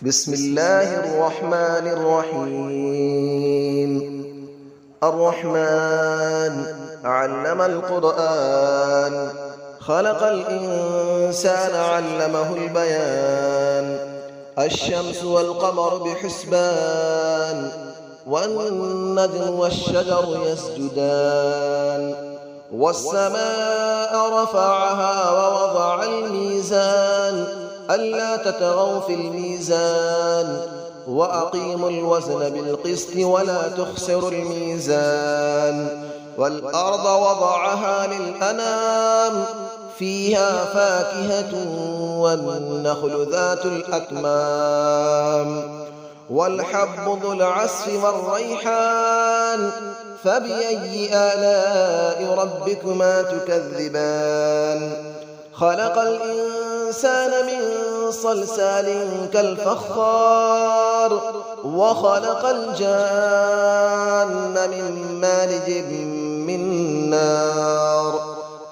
بسم الله الرحمن الرحيم. الرحمن علم القرآن، خلق الإنسان علمه البيان. الشمس والقمر بحسبان، والنجم والشجر يسجدان. والسماء رفعها ووضع الميزان، ألا تطغوا في الميزان، وأقيموا الوزن بالقسط ولا تخسروا الميزان. والأرض وضعها للأنام، فيها فاكهة والنخل ذات الأكمام، والحب ذو العصف والريحان. فبأي آلاء ربكما تكذبان؟ خلق الإنسان من صلصال كالفخار، وخلق الجان من مارج من نار.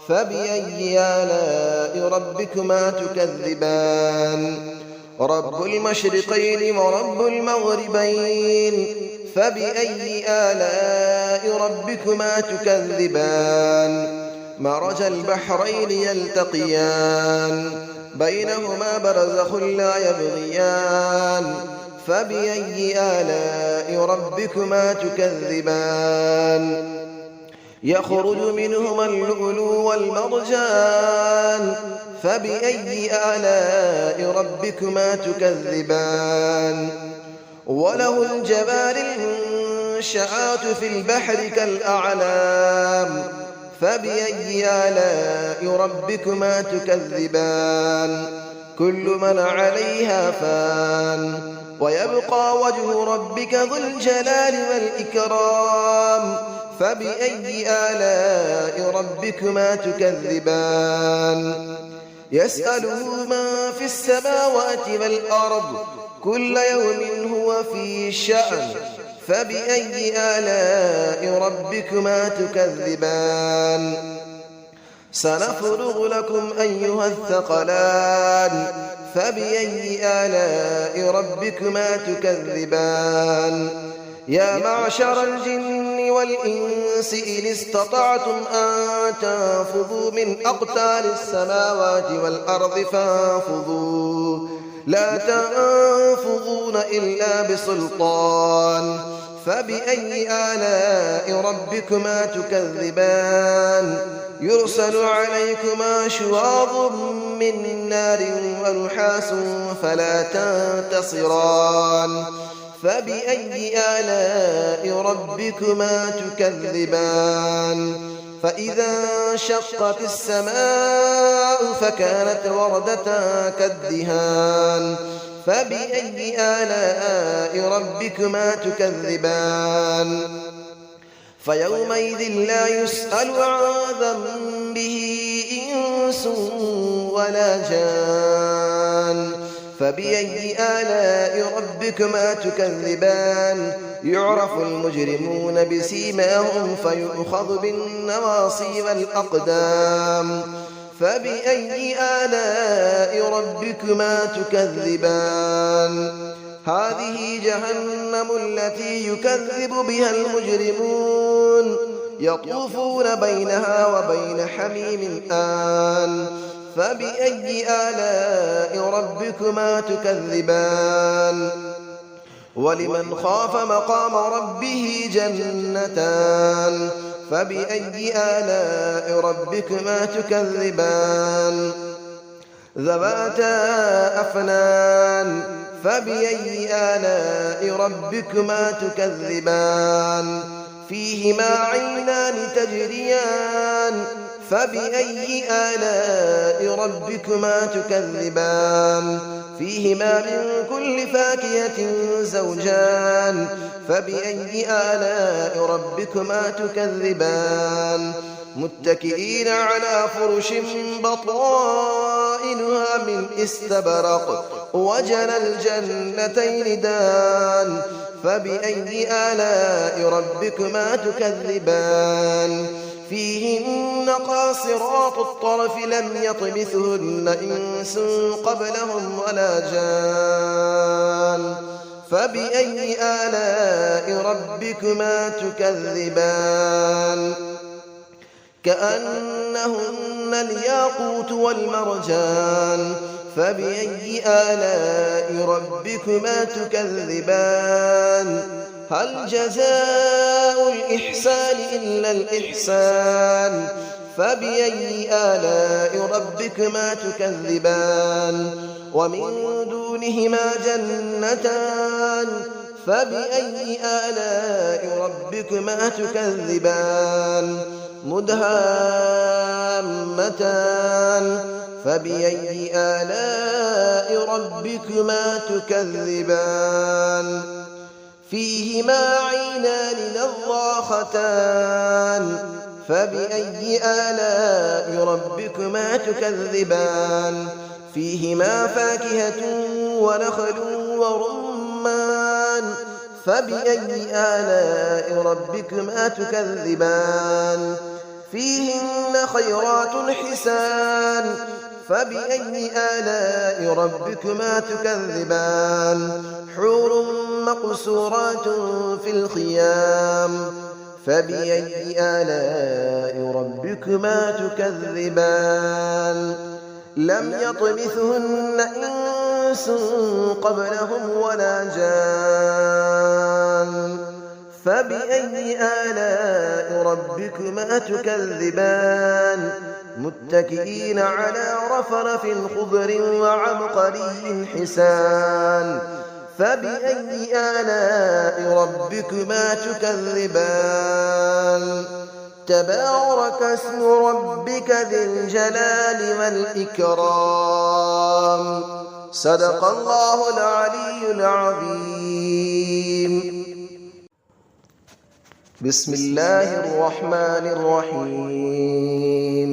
فبأي آلاء ربكما تكذبان؟ رب المشرقين ورب المغربين. فبأي آلاء ربكما تكذبان؟ مرج البحرين يلتقيان، بينهما برزخ لا يبغيان. فبأي آلاء ربكما تكذبان؟ يخرج منهما اللؤلؤ والمرجان. فبأي آلاء ربكما تكذبان؟ وله الجوار المنشآت في البحر كالأعلام. فبأي آلاء ربكما تكذبان؟ كل من عليها فان، ويبقى وجه ربك ذو الجلال والإكرام. فبأي آلاء ربكما تكذبان؟ يسأله من في السماوات والأرض، كل يوم هو في شأن. فبأي آلاء ربكما تكذبان؟ سنفرغ لكم أيها الثقلان. فبأي آلاء ربكما تكذبان؟ يا معشر الجن والإنس إن استطعتم أن تنفذوا من أقطار السماوات والأرض فانفذوا، لا تنفذون إلا بسلطان. فبأي آلاء ربكما تكذبان؟ يرسل عليكما شواظ من نار ونحاس فلا تنتصران. فبأي آلاء ربكما تكذبان؟ فإذا انشقت السماء فكانت وردة كالدهان. فبأي آلاء ربكما تكذبان؟ فيومئذ لا يسأل عن ذنبه إنس ولا جان. فبأي آلاء ربكما تكذبان؟ يعرف المجرمون بسيماهم فيؤخذ بالنواصي والأقدام. فبأي آلاء ربكما تكذبان؟ هذه جهنم التي يكذب بها المجرمون، يطوفون بينها وبين حميم آن. فبأي آلاء ربكما تكذبان؟ ولمن خاف مقام ربه جنتان. فبأي آلاء ربكما تكذبان؟ ذواتا أفنان. فبأي آلاء ربكما تكذبان؟ فيهما عينان تجريان. فبأي آلاء ربكما تكذبان؟ فيهما من كل فاكهة زوجان. فبأي آلاء ربكما تكذبان؟ متكئين على فرش بطائنها من استبرق، وجنى الجنتين دان. فبأي آلاء ربكما تكذبان؟ فيهن قاصرات الطرف لم يطمثهن إنس قبلهم ولا جان. فبأي آلاء ربكما تكذبان كأنهن الياقوت والمرجان فبأي آلاء ربكما تكذبان هل جزاء الإحسان إلا الإحسان فبأي آلاء ربكما تكذبان ومن دونهما جنتان فبأي آلاء ربكما تكذبان مدهامتان فبأي آلاء ربكما تكذبان فيهما عينان نضاختان فبأي آلاء ربكما تكذبان فيهما فاكهة ونخل ورمان فبأي آلاء ربكما تكذبان فيهن خيرات حسان فبأي آلاء ربكما تكذبان حور مقصورات في الخيام فبأي آلاء ربكما تكذبان لم يطمثهن إنس قبلهم ولا جان فبأي آلاء ربكما تكذبان متكئين على رفرف خضر وعبقري حسان فبأي آلاء ربكما تكذبان تبارك اسم ربك ذي الجلال والإكرام صدق الله العلي العظيم بسم الله الرحمن الرحيم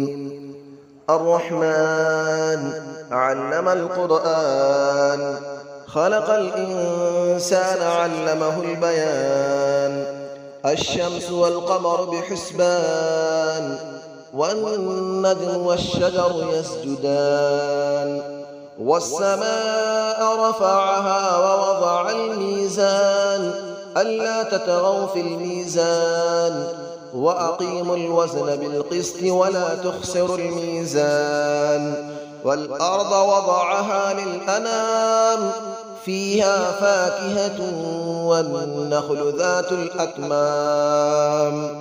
الرحمن علم القرآن خلق الإنسان علمه البيان الشمس والقمر بحسبان والنجم والشجر يسجدان والسماء رفعها ووضع الميزان ألا تطغوا في الميزان وأقيموا الوزن بالقسط ولا تخسروا الميزان والأرض وضعها للأنام فيها فاكهة والنخل ذات الأكمام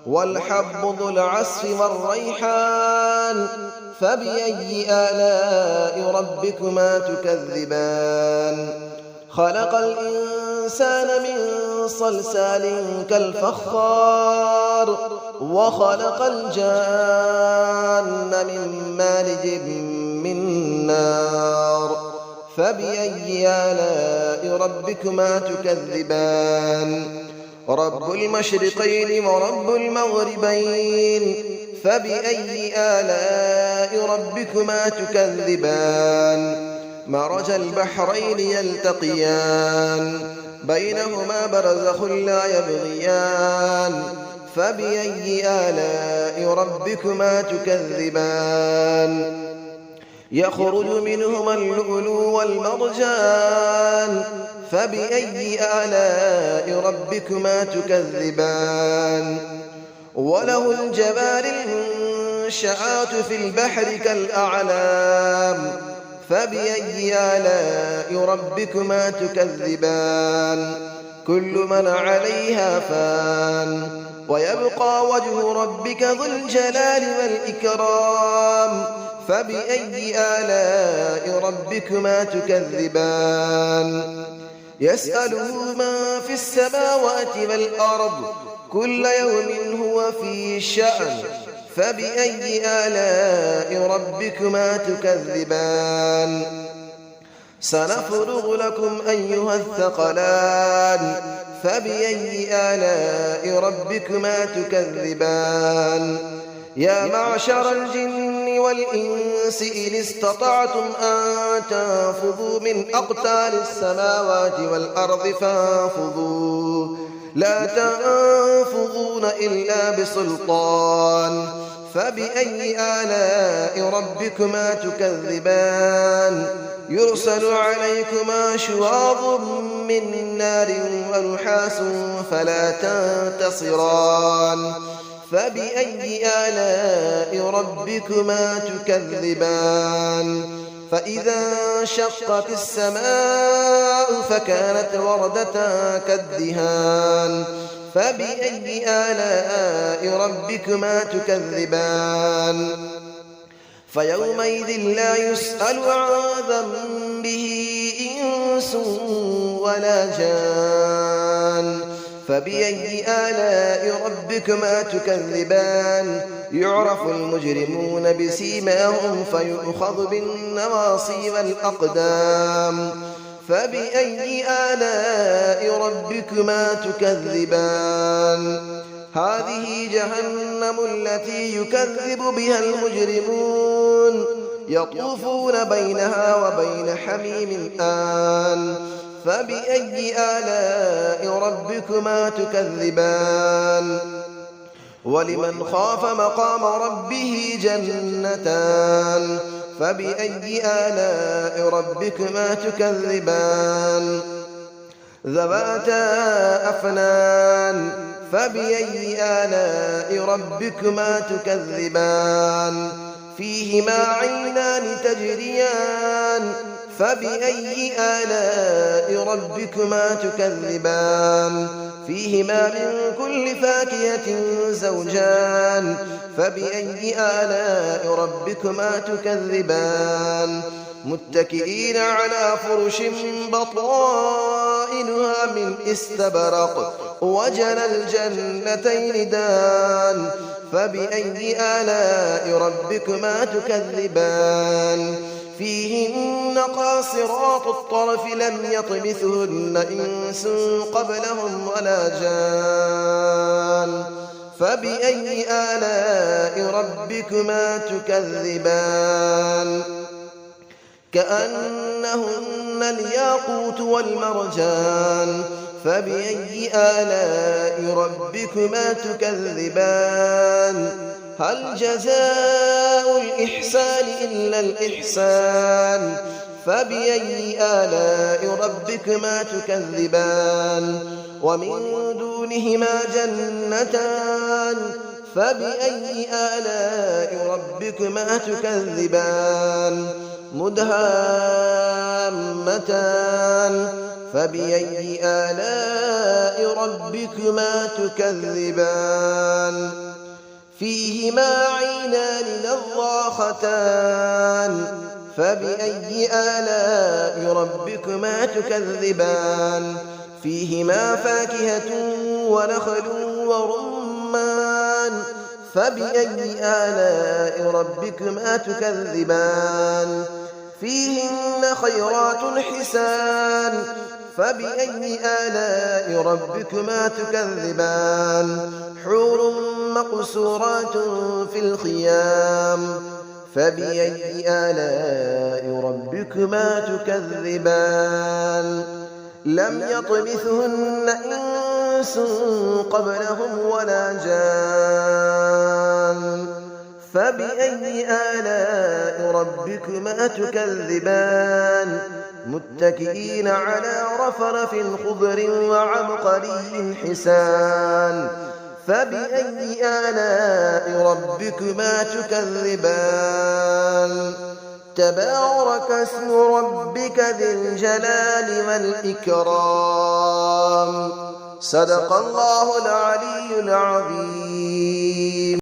والحب ذو العصف والريحان فبأي آلاء ربكما تكذبان خلق الإنسان من صلصال كالفخار وخلق الجان من مارج من نار فبأي آلاء ربكما تكذبان رب المشرقين ورب المغربين فبأي آلاء ربكما تكذبان مرج البحرين يلتقيان بينهما برزخ لا يبغيان فبأي آلاء ربكما تكذبان يخرج منهما اللؤلؤ والمرجان فبأي آلاء ربكما تكذبان وله الجبال المنشآت في البحر كالأعلام فبأي آلاء ربكما تكذبان كل من عليها فان ويبقى وجه ربك ذو الجلال والإكرام فبأي آلاء ربكما تكذبان يسأله من في السماوات والأرض كل يوم هو في شأن فبأي آلاء ربكما تكذبان سنفرغ لكم أيها الثقلان فبأي آلاء ربكما تكذبان يا معشر الجن والإنس إن استطعتم أن تنفذوا من أقطار السماوات والأرض فانفذوا لا تنفذون إلا بسلطان فبأي آلاء ربكما تكذبان يرسل عليكما شواظ من نار ونحاس فلا تنتصران فبأي آلاء ربكما تكذبان فإذا انشقت السماء فكانت وردة كالدهان فبأي آلاء ربكما تكذبان فيومئذ لا يسأل عن ذنبه إنس ولا جان فبأي آلاء ربكما تكذبان يعرف المجرمون بسيماهم فيؤخذ بالنواصي والأقدام فبأي آلاء ربكما تكذبان هذه جهنم التي يكذب بها المجرمون يطوفون بينها وبين حميم آن فبأي آلاء ربكما تكذبان ولمن خاف مقام ربه جنتان فبأي آلاء ربكما تكذبان ذواتا أفنان فبأي آلاء ربكما تكذبان فيهما عينان تجريان فبأي آلاء ربكما تكذبان فيهما من كل فاكهة زوجان فبأي آلاء ربكما تكذبان متكئين على فرش بطائنها من استبرق وجنى الجنتين دان فبأي آلاء ربكما تكذبان فيهن قاصرات الطرف لم يطمثهن إنس قبلهم ولا جان فبأي آلاء ربكما تكذبان كأنهن الياقوت والمرجان فبأي آلاء ربكما تكذبان هل جزاء الإحسان إلا الإحسان فبأي آلاء ربكما تكذبان ومن دونهما جنتان فبأي آلاء ربكما تكذبان مدهامتان فبأي آلاء ربكما تكذبان فيهما عينان نضاختان فبأي آلاء ربكما تكذبان فيهما فاكهة ونخل ورمان فبأي آلاء ربكما تكذبان فيهن خيرات حسان فبأي آلاء ربكما تكذبان حور مقصورات في الخيام فبأي آلاء ربكما تكذبان لم يطمثهن إنس قبلهم ولا جان فبأي آلاء ربكما تكذبان متكئين على رفرف خضر وعبقري حسان فبأي آلاء ربكما تكذبان تبارك اسم ربك ذي الجلال والإكرام صدق الله العلي العظيم.